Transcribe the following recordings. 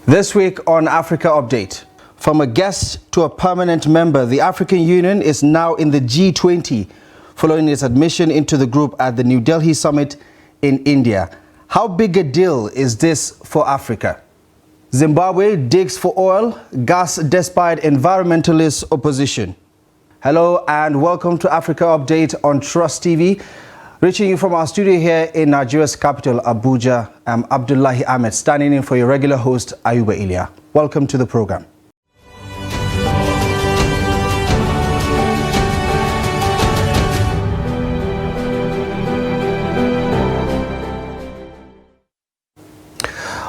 This week on Africa Update, from a guest to a permanent member, the African Union is now in the G20 following its admission into the group at the New Delhi summit in India. How big a deal is this for Africa? Zimbabwe digs for oil, gas despite environmentalist opposition. Hello and welcome to Africa Update on Trust TV. Reaching you from our studio here in Nigeria's capital, Abuja, I'm Abdullahi Ahmed, standing in for your regular host, Ayuba Ilya. Welcome to the program.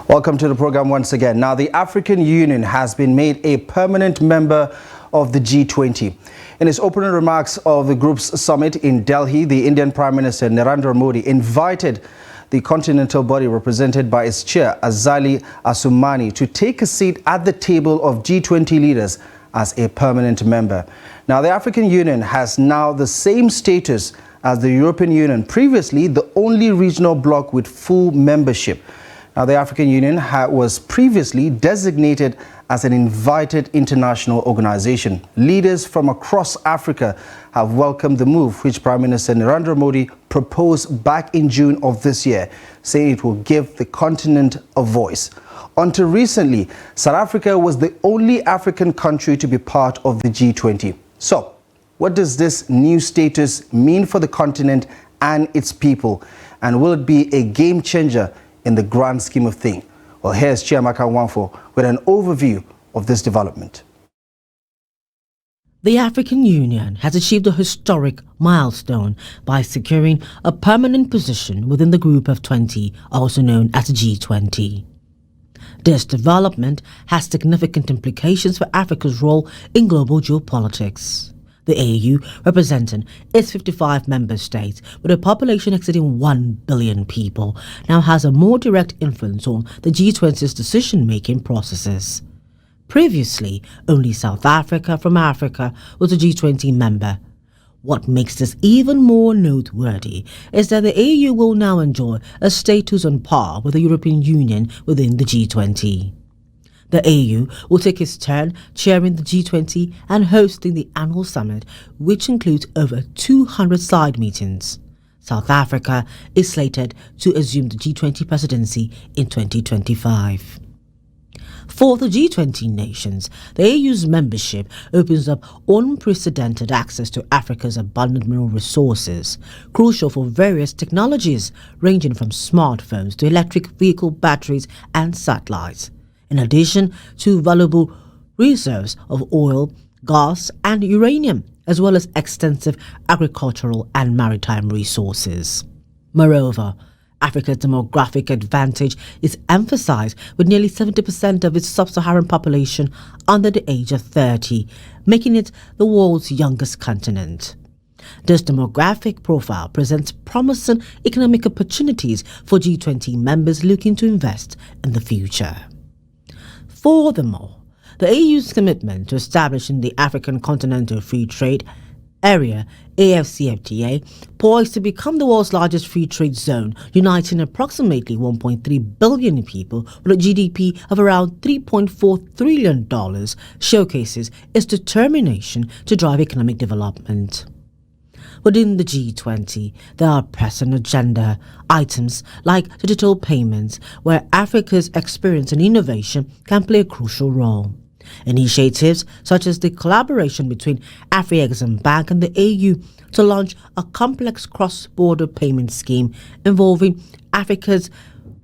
Welcome to the program once again. Now, the African Union has been made a permanent member of the G20. In his opening remarks of the group's summit in Delhi, the Indian Prime Minister Narendra Modi invited the continental body represented by its chair, Azali Assoumani, to take a seat at the table of G20 leaders as a permanent member. Now, the African Union has now the same status as the European Union, previously the only regional bloc with full membership. Now, the African Union was previously designated as an invited international organization. Leaders from across Africa have welcomed the move, which Prime Minister Narendra Modi proposed back in June of this year, saying it will give the continent a voice. Until recently, South Africa was the only African country to be part of the G20. So, what does this new status mean for the continent and its people? And will it be a game changer in the grand scheme of things? Well, here's Chiamaka Nwankwo with an overview of this development. The African Union has achieved a historic milestone by securing a permanent position within the Group of 20, also known as the G20. This development has significant implications for Africa's role in global geopolitics. The AU, representing its 55 member states with a population exceeding 1 billion people, now has a more direct influence on the G20's decision-making processes. Previously, only South Africa from Africa was a G20 member. What makes this even more noteworthy is that the AU will now enjoy a status on par with the European Union within the G20. The AU will take its turn chairing the G20 and hosting the annual summit, which includes over 200 side meetings. South Africa is slated to assume the G20 presidency in 2025. For the G20 nations, the AU's membership opens up unprecedented access to Africa's abundant mineral resources, crucial for various technologies ranging from smartphones to electric vehicle batteries and satellites, in addition to valuable reserves of oil, gas and uranium, as well as extensive agricultural and maritime resources. Moreover, Africa's demographic advantage is emphasized, with nearly 70% of its sub-Saharan population under the age of 30, making it the world's youngest continent. This demographic profile presents promising economic opportunities for G20 members looking to invest in the future. Furthermore, the AU's commitment to establishing the African Continental Free Trade Area, AfCFTA, poised to become the world's largest free trade zone, uniting approximately 1.3 billion people with a GDP of around $3.4 trillion, showcases its determination to drive economic development. Within the G20, there are pressing agenda items like digital payments, where Africa's experience and innovation can play a crucial role. Initiatives such as the collaboration between Afrexim Bank and the AU to launch a complex cross-border payment scheme involving Africa's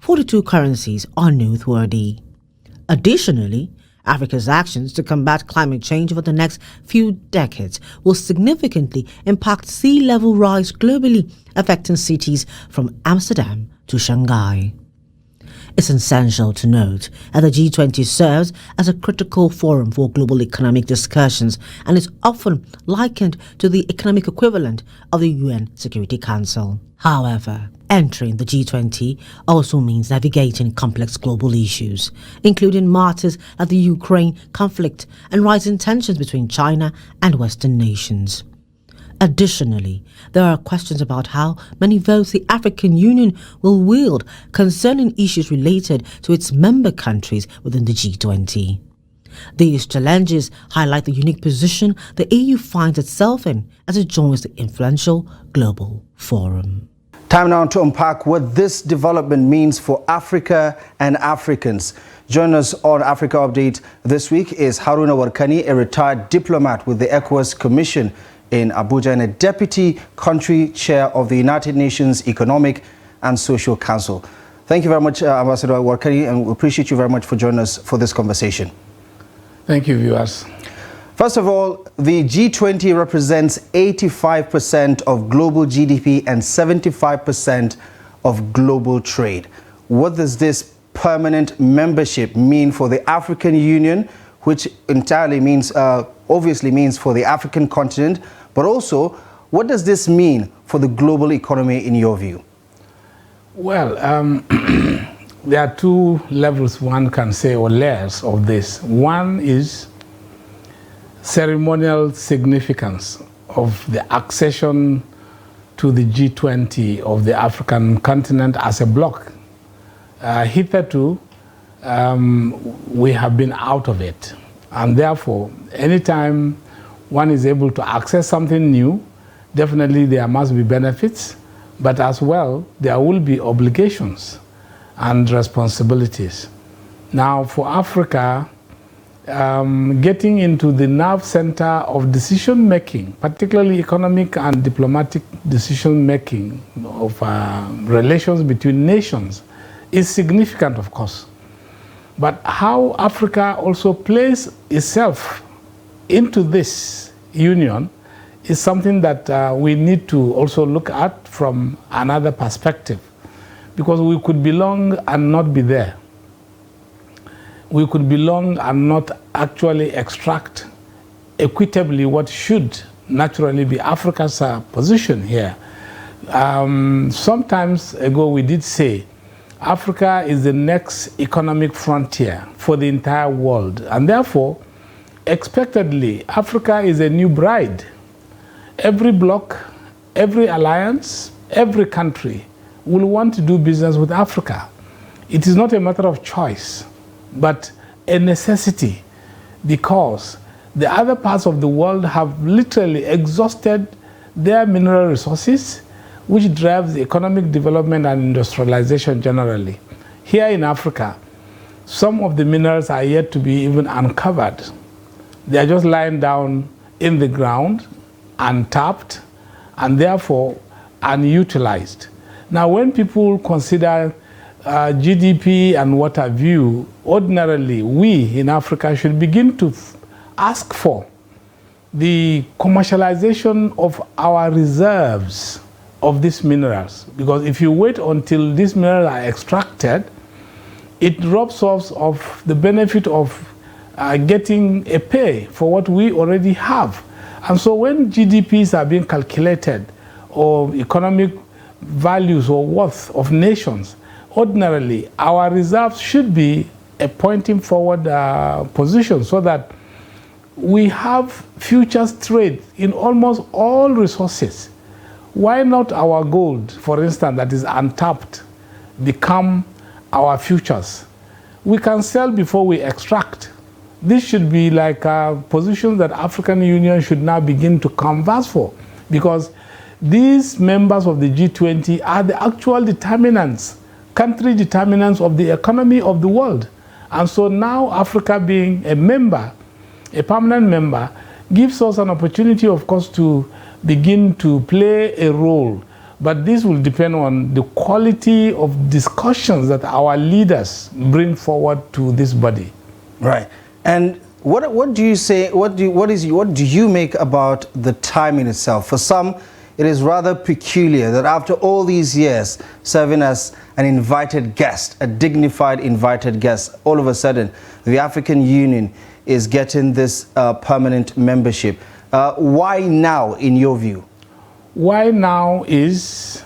42 currencies are noteworthy. Additionally, Africa's actions to combat climate change over the next few decades will significantly impact sea level rise globally, affecting cities from Amsterdam to Shanghai. It's essential to note that the G20 serves as a critical forum for global economic discussions and is often likened to the economic equivalent of the UN Security Council. However, entering the G20 also means navigating complex global issues, including matters like the Ukraine conflict and rising tensions between China and Western nations. Additionally, there are questions about how many votes the African Union will wield concerning issues related to its member countries within the G20. These challenges highlight the unique position the EU finds itself in as it joins the influential global forum. Time now to unpack what this development means for Africa and Africans. Joining us on Africa Update this week is Haruna Warkani, a retired diplomat with the ECOWAS Commission in Abuja and a deputy country chair of the United Nations Economic and Social Council. Thank you very much, Ambassador Warkani, and we appreciate you very much for joining us for this conversation. Thank you, viewers. First of all, the G20 represents 85% of global GDP and 75% of global trade. What does this permanent membership mean for the African Union, which entirely means, obviously means for the African continent, but also what does this mean for the global economy in your view? Well, there are two levels one can say, or layers of this. One is ceremonial significance of the accession to the G20 of the African continent as a bloc. Hitherto, we have been out of it. And therefore, anytime one is able to access something new, definitely there must be benefits, but as well, there will be obligations and responsibilities. Now, for Africa, getting into the nerve center of decision-making, particularly economic and diplomatic decision-making of relations between nations, is significant, of course. But how Africa also plays itself into this union is something that we need to also look at from another perspective, because we could belong and not be there. We could belong and not actually extract equitably what should naturally be Africa's position here. Sometimes ago we did say Africa is the next economic frontier for the entire world, and therefore, expectedly, Africa is a new bride. Every bloc, every alliance, every country will want to do business with Africa. It is not a matter of choice, but a necessity, because the other parts of the world have literally exhausted their mineral resources, which drives economic development and industrialization generally. Here in Africa, some of the minerals are yet to be even uncovered. They are just lying down in the ground, untapped, and therefore unutilized. Now, when people consider GDP and what have you, ordinarily we in Africa should begin to ask for the commercialization of our reserves of these minerals, because if you wait until these minerals are extracted, it robs us of the benefit of getting a pay for what we already have. And so when GDPs are being calculated, or economic values or worth of nations, ordinarily our reserves should be a pointing forward position, so that we have futures trade in almost all resources. Why not our gold, for instance, that is untapped, become our futures? We can sell before we extract. This should be like a position that African Union should now begin to canvass for, because these members of the G20 are the actual determinants, country determinants of the economy of the world. And so now Africa being a member, a permanent member, gives us an opportunity, of course, to begin to play a role. But this will depend on the quality of discussions that our leaders bring forward to this body. Right. And what do you say, what do you make about the timing itself? For some, it is rather peculiar that after all these years serving as an invited guest, a dignified invited guest, all of a sudden the African Union is getting this permanent membership. Why now, in your view? Why now is,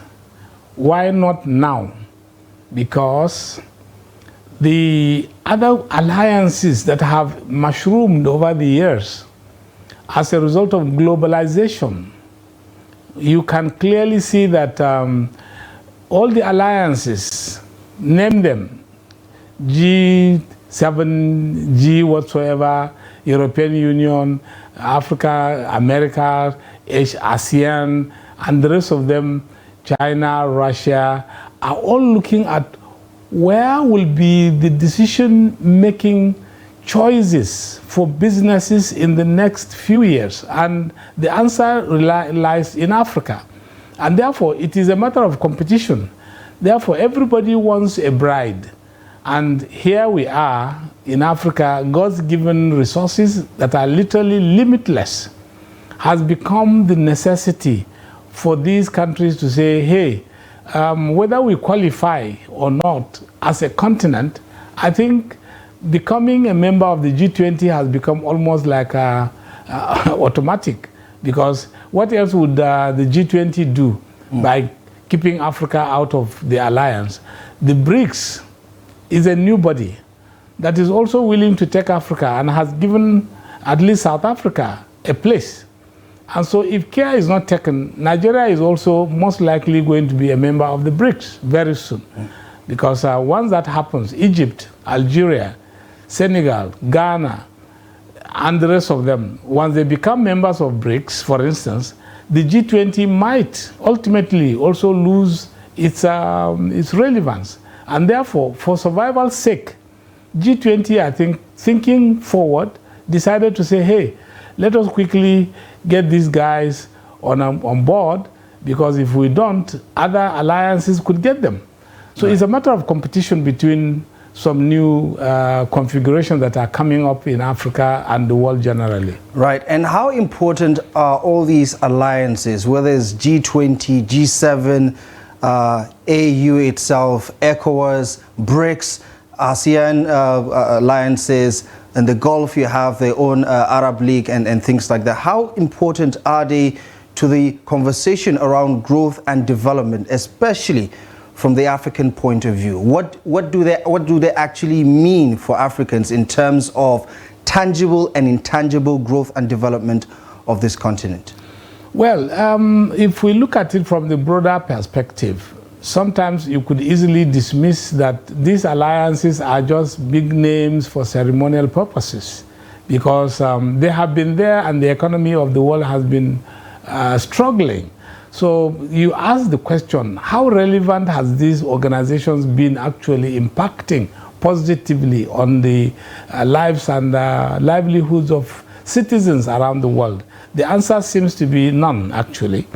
why not now? Because the other alliances that have mushroomed over the years as a result of globalization you can clearly see that all the alliances, name them, G7, G whatsoever, European Union, Africa, America, ASEAN, and the rest of them, China, Russia, are all looking at where will be the decision-making choices for businesses in the next few years. And the answer lies in Africa. And therefore, it is a matter of competition. Therefore, everybody wants a bride. And here we are in Africa, God's given resources that are literally limitless has become the necessity for these countries to say, hey, whether we qualify or not as a continent, I think becoming a member of the G20 has become almost like automatic, because what else would the G20 do by keeping Africa out of the alliance? The BRICS is a new body that is also willing to take Africa and has given at least South Africa a place. And so if care is not taken, Nigeria is also most likely going to be a member of the BRICS very soon. Because once that happens, Egypt, Algeria, Senegal, Ghana, and the rest of them, once they become members of BRICS, for instance, the G20 might ultimately also lose its relevance. And therefore, for survival's sake, G20, I think, thinking forward, decided to say, hey, let us quickly get these guys on board, because if we don't, other alliances could get them. So it's a matter of competition between some new configurations that are coming up in Africa and the world generally. Right, and how important are all these alliances, whether it's G20, G7, AU itself, ECOWAS, BRICS, ASEAN alliances, and the Gulf, you have their own Arab League and things like that. How important are they to the conversation around growth and development, especially from the African point of view? What do they actually mean for Africans in terms of tangible and intangible growth and development of this continent? Well, if we look at it from the broader perspective, sometimes you could easily dismiss that these alliances are just big names for ceremonial purposes, because they have been there and the economy of the world has been struggling. So you ask the question, how relevant has these organizations been actually impacting positively on the lives and livelihoods of citizens around the world? The answer seems to be none, actually,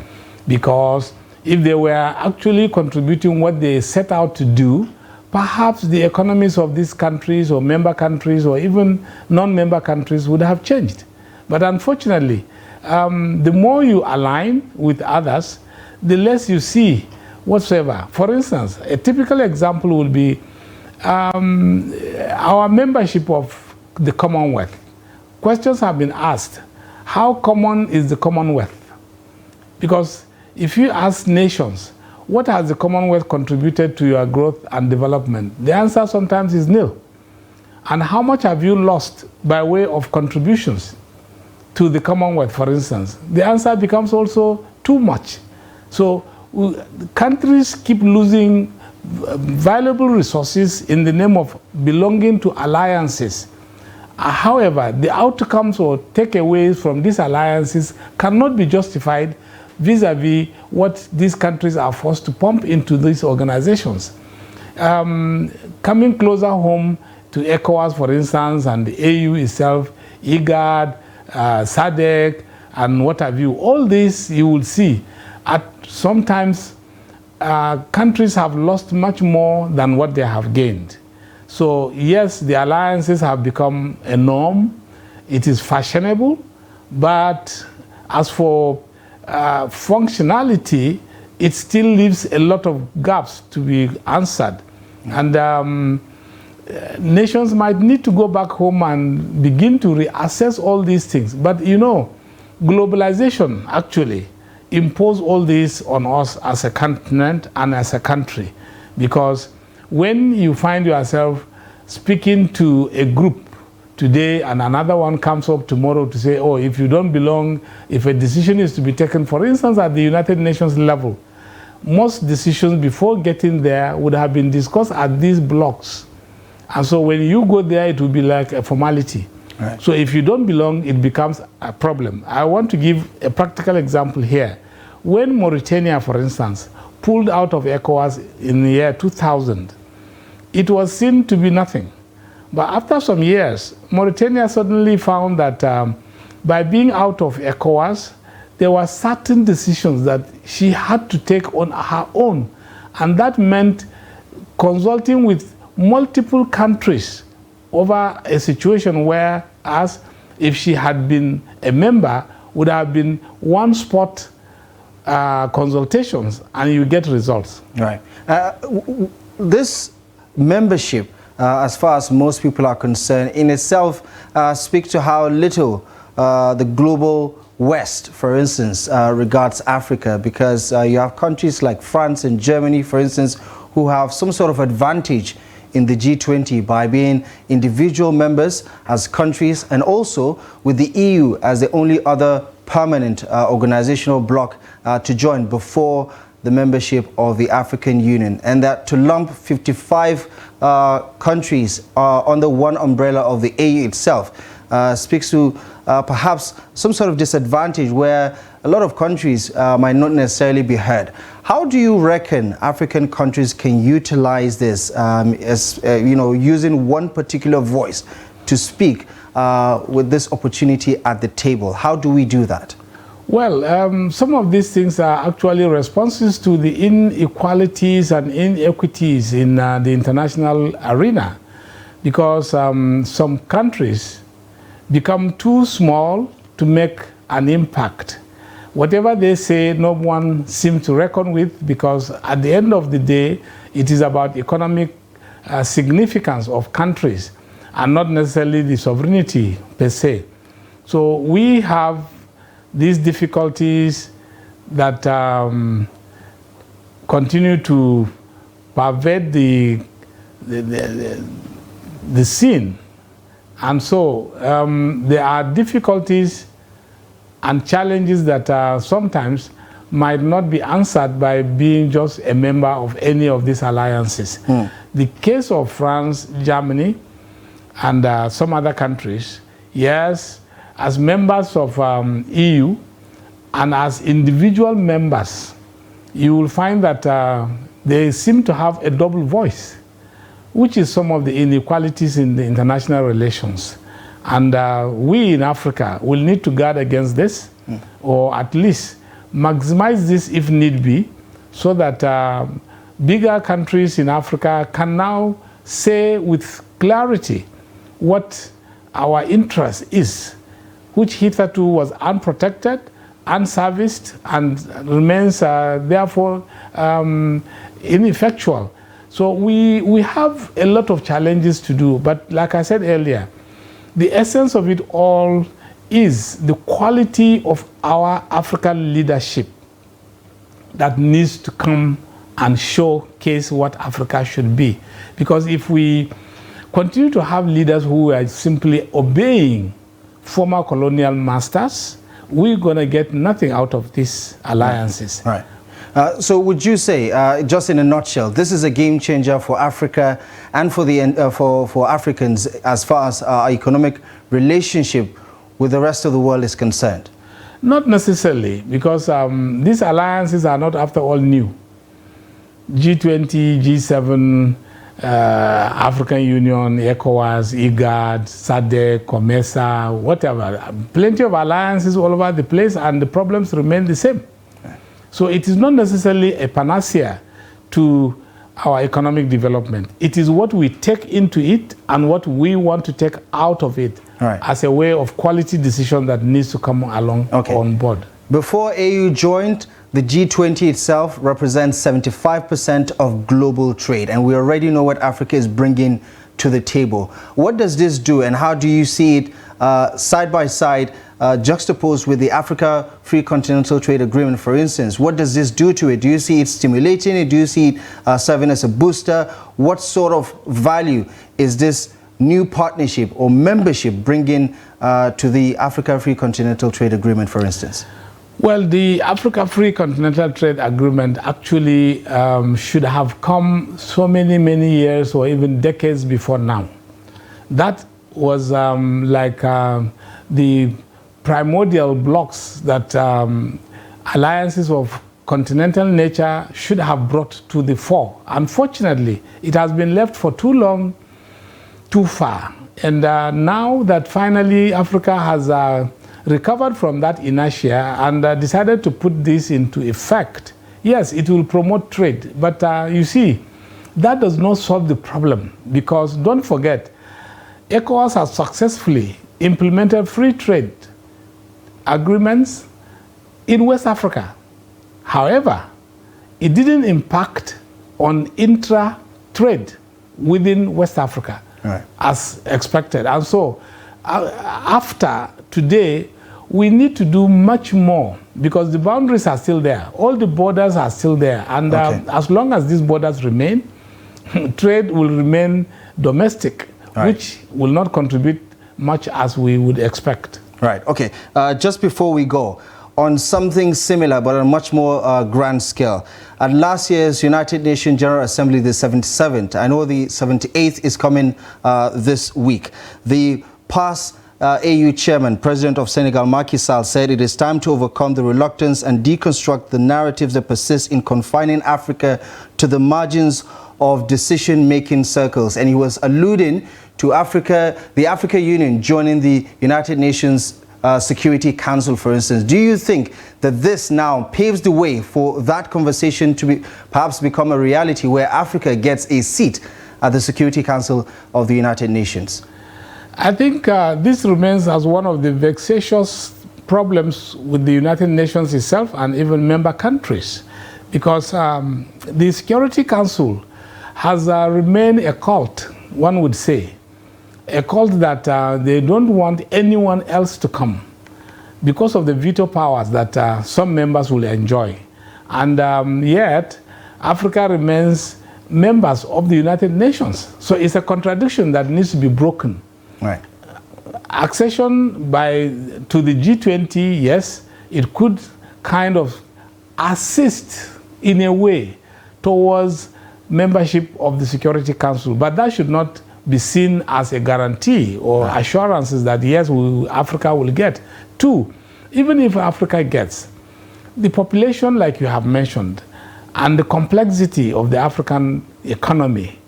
because if they were actually contributing what they set out to do, perhaps the economies of these countries or member countries or even non-member countries would have changed. But unfortunately, the more you align with others, the less you see whatsoever. For instance, a typical example would be our membership of the Commonwealth. Questions have been asked, how common is the Commonwealth? Because if you ask nations, what has the Commonwealth contributed to your growth and development? The answer sometimes is nil. And how much have you lost by way of contributions to the Commonwealth, for instance? The answer becomes also too much. So countries keep losing valuable resources in the name of belonging to alliances. However, the outcomes or takeaways from these alliances cannot be justified vis-a-vis what these countries are forced to pump into these organizations. Coming closer home to ECOWAS, for instance, and the AU itself, IGAD, SADC, and what have you, all this you will see at sometimes countries have lost much more than what they have gained. So yes, the alliances have become a norm. It is fashionable, but as for functionality, it still leaves a lot of gaps to be answered. And nations might need to go back home and begin to reassess all these things. But you know, globalization actually imposed all this on us as a continent and as a country. Because when you find yourself speaking to a group, today and another one comes up tomorrow to say, oh, if you don't belong, if a decision is to be taken, for instance, at the United Nations level, most decisions before getting there would have been discussed at these blocks. And so when you go there, it will be like a formality. Right. So if you don't belong, it becomes a problem. I want to give a practical example here. When Mauritania, for instance, pulled out of ECOWAS in the year 2000, it was seen to be nothing. But after some years, Mauritania suddenly found that by being out of ECOWAS, there were certain decisions that she had to take on her own. And that meant consulting with multiple countries over a situation where, as if she had been a member, would have been one spot consultations and you get results. Right. This membership, as far as most people are concerned, in itself speaks to how little the global West, for instance, regards Africa, because you have countries like France and Germany, for instance, who have some sort of advantage in the G20 by being individual members as countries, and also with the EU as the only other permanent organizational bloc to join before the membership of the African Union, and that to lump 55 countries under one umbrella of the AU itself speaks to perhaps some sort of disadvantage where a lot of countries might not necessarily be heard. How do you reckon African countries can utilize this as using one particular voice to speak with this opportunity at the table? How do we do that? Well, some of these things are actually responses to the inequalities and inequities in the international arena, because some countries become too small to make an impact. Whatever they say, no one seems to reckon with, because at the end of the day, it is about economic significance of countries and not necessarily the sovereignty per se. So we have these difficulties that continue to pervade the scene. And so there are difficulties and challenges that sometimes might not be answered by being just a member of any of these alliances. The case of France, Germany, and some other countries, yes, as members of EU and as individual members, you will find that they seem to have a double voice, which is some of the inequalities in the international relations. And we in Africa will need to guard against this, or at least maximize this if need be, so that bigger countries in Africa can now say with clarity what our interest is, which hitherto was unprotected, unserviced, and remains therefore ineffectual. So we have a lot of challenges to do, but like I said earlier, the essence of it all is the quality of our African leadership that needs to come and showcase what Africa should be. Because if we continue to have leaders who are simply obeying former colonial masters, we're going to get nothing out of these alliances. Right. So would you say, just in a nutshell, this is a game changer for Africa and for the for Africans as far as our economic relationship with the rest of the world is concerned? Not necessarily, because these alliances are not, after all, new. G20, G7, African Union, ECOWAS, IGAD, SADC, COMESA, whatever. Plenty of alliances all over the place, and the problems remain the same. So it is not necessarily a panacea to our economic development. It is what we take into it and what we want to take out of it as a way of quality decision that needs to come along on board. Before AU joined, the G20 itself represents 75% of global trade, and we already know what Africa is bringing to the table. What does this do, and how do you see it side by side, juxtaposed with the Africa Free Continental Trade Agreement, for instance? What does this do to it? Do you see it stimulating it? Do you see it serving as a booster? What sort of value is this new partnership or membership bring in to the Africa Free Continental Trade Agreement, for instance? Well, the Africa Free Continental Trade Agreement actually should have come so many years or even decades before now. That was like the primordial blocks that alliances of continental nature should have brought to the fore. Unfortunately, it has been left for too long, too far. And now that finally Africa has recovered from that inertia and decided to put this into effect, yes, it will promote trade. But you see, that does not solve the problem, because don't forget, ECOWAS has successfully implemented free trade agreements in West Africa. However, it didn't impact on intra-trade within West Africa, right, as expected. And so after today, we need to do much more, because the boundaries are still there. All the borders are still there. And as long as these borders remain, trade will remain domestic, right, which will not contribute much as we would expect. Right. Okay. Just before we go, on something similar but on a much more grand scale, at last year's United Nations General Assembly, the 77th, I know the 78th is coming this week, the past AU chairman, President of Senegal, Macky Sall, said it is time to overcome the reluctance and deconstruct the narratives that persist in confining Africa to the margins of decision-making circles. And he was alluding to Africa, the African Union joining the United Nations Security Council, for instance. Do you think that this now paves the way for that conversation to be perhaps become a reality, where Africa gets a seat at the Security Council of the United Nations? I think this remains as one of the vexatious problems with the United Nations itself and even member countries, because the Security Council has remained a cult, one would say. A cult that they don't want anyone else to come because of the veto powers that some members will enjoy. And yet, Africa remains members of the United Nations. So it's a contradiction that needs to be broken. Right. Accession to the G20, yes, it could kind of assist in a way towards membership of the Security Council, but that should not be seen as a guarantee or assurances that yes, Africa will get. Two, even if Africa gets, the population, like you have mentioned, and the complexity of the African economy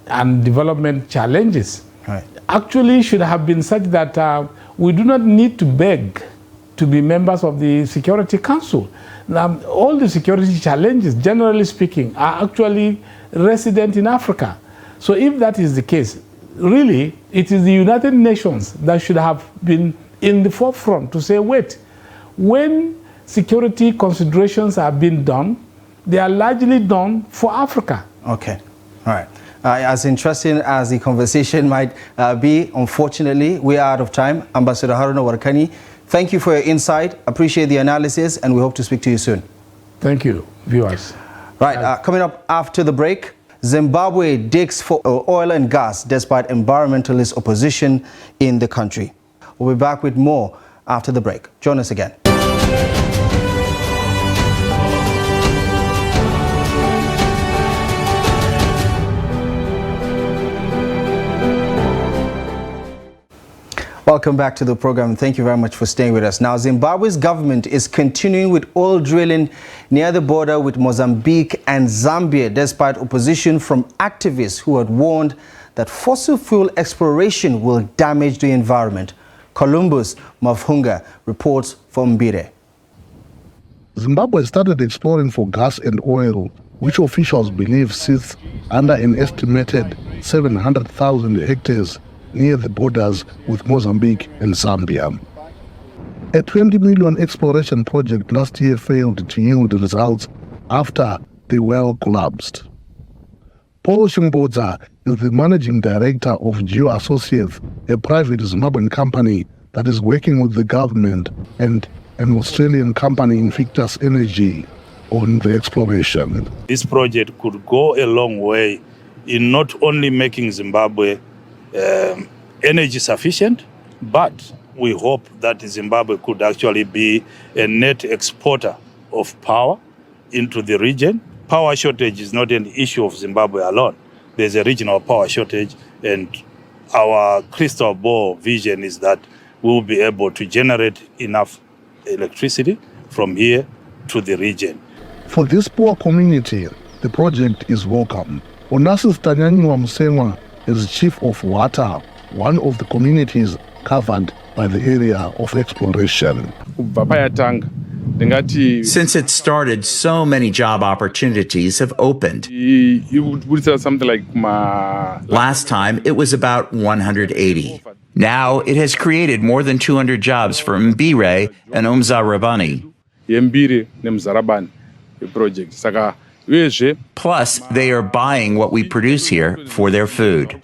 and development challenges, right, actually should have been such that we do not need to beg to be members of the Security Council. Now, all the security challenges, generally speaking, are actually resident in Africa. So if that is the case, really, it is the United Nations that should have been in the forefront to say, wait, when security considerations are being done, they are largely done for Africa. Okay, all right. As interesting as the conversation might be, unfortunately, we are out of time. Ambassador Haruna Warkani, thank you for your insight. Appreciate the analysis, and we hope to speak to you soon. Thank you, viewers. Right, coming up after the break, Zimbabwe digs for oil and gas despite environmentalist opposition in the country. We'll be back with more after the break. Join us again. Welcome back to the program, and thank you very much for staying with us. Now, Zimbabwe's government is continuing with oil drilling near the border with Mozambique and Zambia, despite opposition from activists who had warned that fossil fuel exploration will damage the environment. Columbus Mavhunga reports from Mbire. Zimbabwe started exploring for gas and oil, which officials believe sits under an estimated 700,000 hectares near the borders with Mozambique and Zambia. A 20 million exploration project last year failed to yield results after the well collapsed. Paul Shimbodza is the managing director of Geo Associates, a private Zimbabwean company that is working with the government and an Australian company, Invictus Energy, on the exploration. This project could go a long way in not only making Zimbabwe energy sufficient, but we hope that Zimbabwe could actually be a net exporter of power into the region. Power shortage is not an issue of Zimbabwe alone. There's a regional power shortage, and our crystal ball vision is that we'll be able to generate enough electricity from here to the region. For this poor community, the project is welcome. Onassis Tanyanyiwa Msengwa is chief of water, one of the communities covered by the area of exploration. Since it started, so many job opportunities have opened. Last time, it was about 180. Now, it has created more than 200 jobs for Mbire and Umzarabani. Plus, they are buying what we produce here for their food.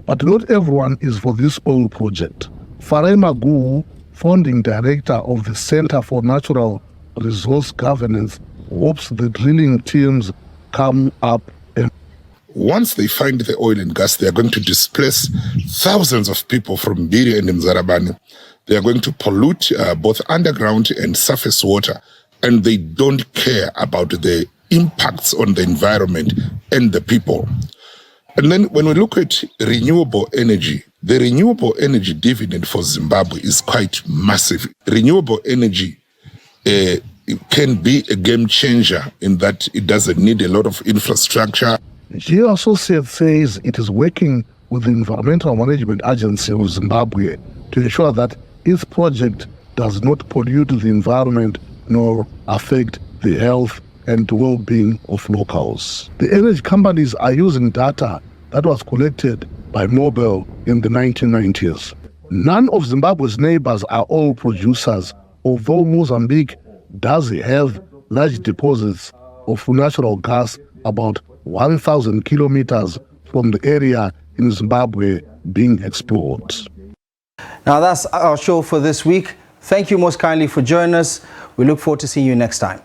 But not everyone is for this oil project. Farai Magu, founding director of the Center for Natural Resource Governance, hopes the drilling teams come up and once they find the oil and gas, they are going to displace thousands of people from Mbiri and Mzarabani. They are going to pollute both underground and surface water, and they don't care about the impacts on the environment and the people. And then when we look at renewable energy, the renewable energy dividend for Zimbabwe is quite massive. Renewable energy can be a game changer in that it doesn't need a lot of infrastructure. Geopolitical says it is working with the Environmental Management Agency of Zimbabwe to ensure that its project does not pollute the environment nor affect the health and well-being of locals. The energy companies are using data that was collected by Nobel in the 1990s. None of Zimbabwe's neighbors are oil producers, although Mozambique does have large deposits of natural gas about 1,000 kilometers from the area in Zimbabwe being explored. Now that's our show for this week. Thank you most kindly for joining us. We look forward to seeing you next time.